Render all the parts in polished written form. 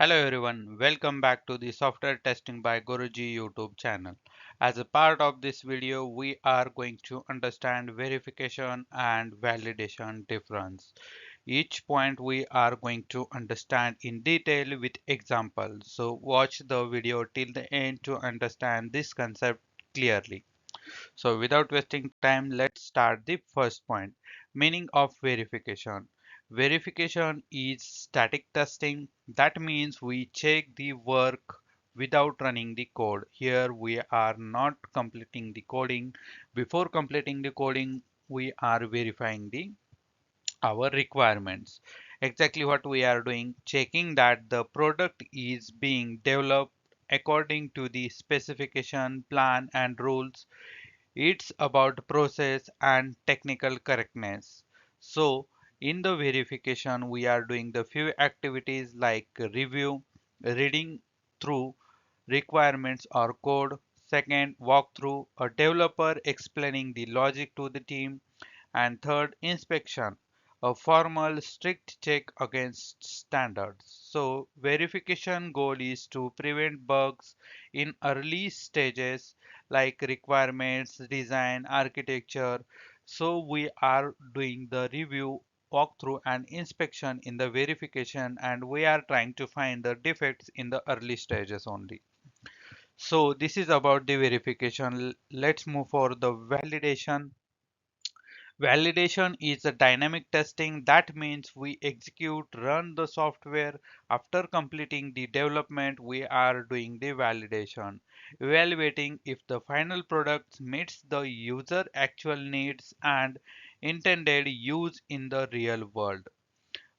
Hello everyone, welcome back to the Software Testing by Guruji YouTube channel. As a part of this video, we are going to understand verification and validation difference. Each point we are going to understand in detail with examples. So watch the video till the end to understand this concept clearly. So without wasting time, let's start the first point. Meaning of verification. Verification is static testing. That means we check the work without running the code. Here we are not completing the coding. Before completing the coding, we are verifying the our requirements. Exactly what we are doing, checking that the product is being developed according to the specification, plan and rules. It's about process and technical correctness. So in the verification, we are doing the few activities like review, reading through requirements or code. Second, walkthrough, a developer explaining the logic to the team. And third, inspection, a formal strict check against standards. So verification goal is to prevent bugs in early stages like requirements, design, architecture. So we are doing the review, walkthrough and inspection in the verification, and we are trying to find the defects in the early stages only. So this is about the verification. Let's move for the validation. Validation is a dynamic testing. That means we execute, run the software. After completing the development, we are doing the validation, evaluating if the final product meets the user actual needs and intended use in the real world.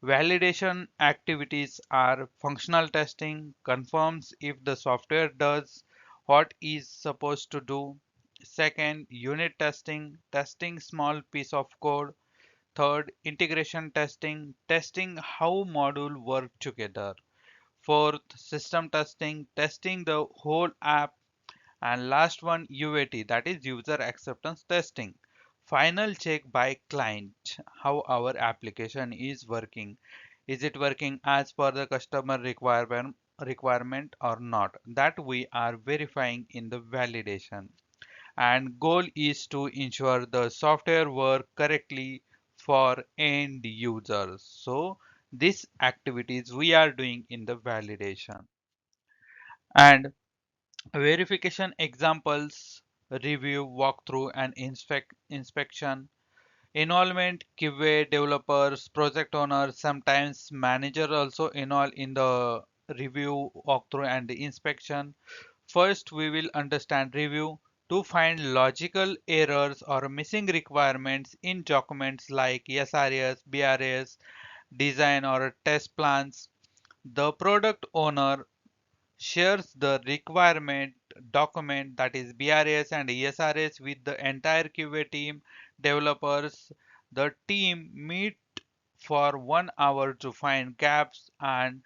Validation activities are functional testing, confirms if the software does what is supposed to do. Second, unit testing, testing small piece of code. Third, integration testing, testing how module work together. Fourth, system testing, testing the whole app. And last one, UAT, that is user acceptance testing. Final check by client, how our application is working. Is it working as per the customer requirement or not? That we are verifying in the validation. And goal is to ensure the software work correctly for end users. So these activities we are doing in the validation. And verification examples, review, walkthrough, and inspection. Involvement, QA, developers, project owners, sometimes manager also involved in the review, walkthrough, and the inspection. First, we will understand review to find logical errors or missing requirements in documents like SRS, BRS, design or test plans. The product owner shares the requirement document, that is BRS and ESRS, with the entire QA team, developers. The team meet for 1 hour to find gaps, and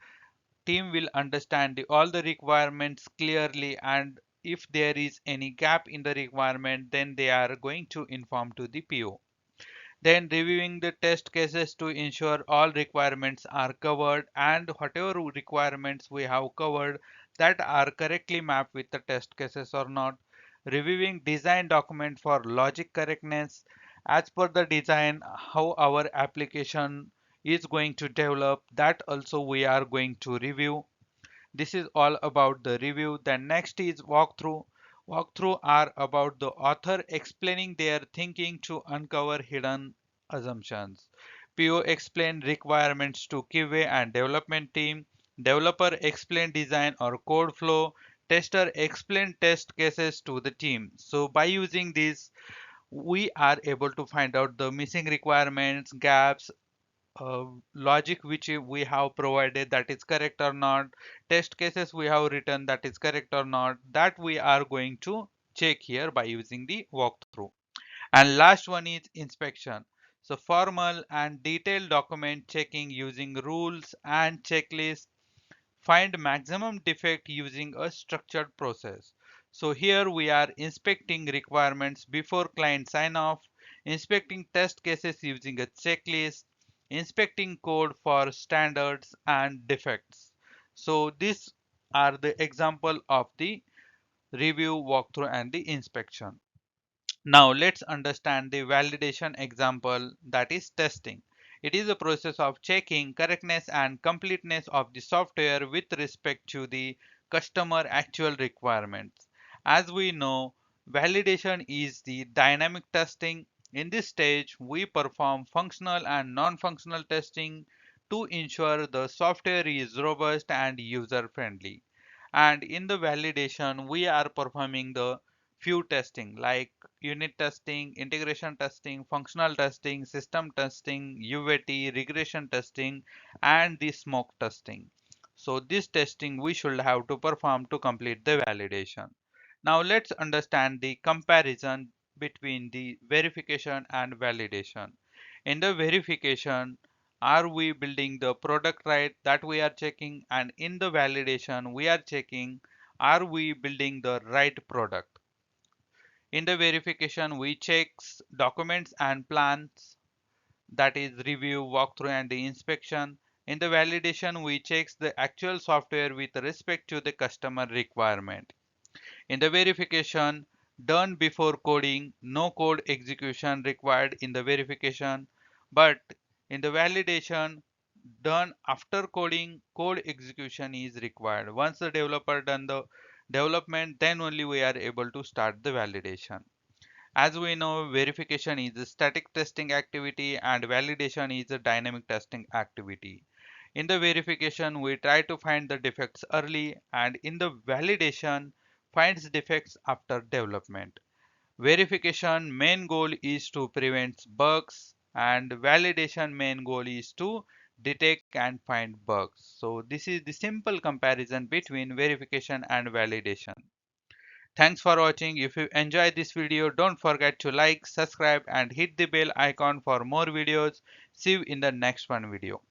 team will understand all the requirements clearly, and if there is any gap in the requirement, then they are going to inform to the PO. Then reviewing the test cases to ensure all requirements are covered, and whatever requirements we have covered, that are correctly mapped with the test cases or not. Reviewing design document for logic correctness as per the design, how our application is going to develop, that also we are going to review. This is all about the review. Then next is walkthrough. Walkthrough are about the author explaining their thinking to uncover hidden assumptions. PO explain requirements to QA and development team. Developer explain design or code flow. Tester explain test cases to the team. So by using this, we are able to find out the missing requirements, gaps, logic which we have provided, that is correct or not, test cases we have written, that is correct or not, that we are going to check here by using the walkthrough. And last one is inspection. So formal and detailed document checking using rules and checklists. Find maximum defect using a structured process. So here we are inspecting requirements before client sign off, inspecting test cases using a checklist, inspecting code for standards and defects. So these are the example of the review, walkthrough and the inspection. Now let's understand the validation example, that is testing. It is a process of checking correctness and completeness of the software with respect to the customer actual requirements. As we know, validation is the dynamic testing. In this stage, we perform functional and non-functional testing to ensure the software is robust and user friendly. And in the validation, we are performing the few testing like unit testing, integration testing, functional testing, system testing, UAT, regression testing, and the smoke testing. So this testing we should have to perform to complete the validation. Now let's understand the comparison between the verification and validation. In the verification, are we building the product right, that we are checking, and in the validation we are checking are we building the right product. In the verification, we check documents and plans, that is review, walkthrough and the inspection. In the validation, we check the actual software with respect to the customer requirement. In the verification, done before coding, no code execution required in the verification, but in the validation, done after coding, code execution is required. Once the developer done the development, then only we are able to start the validation. As we know, verification is a static testing activity and validation is a dynamic testing activity. In the verification, we try to find the defects early, and in the validation, finds defects after development. Verification main goal is to prevent bugs, and validation main goal is to detect and find bugs. So this is the simple comparison between verification and validation. Thanks for watching. If you enjoyed this video, don't forget to like, subscribe and hit the bell icon for more videos. See you in the next one video.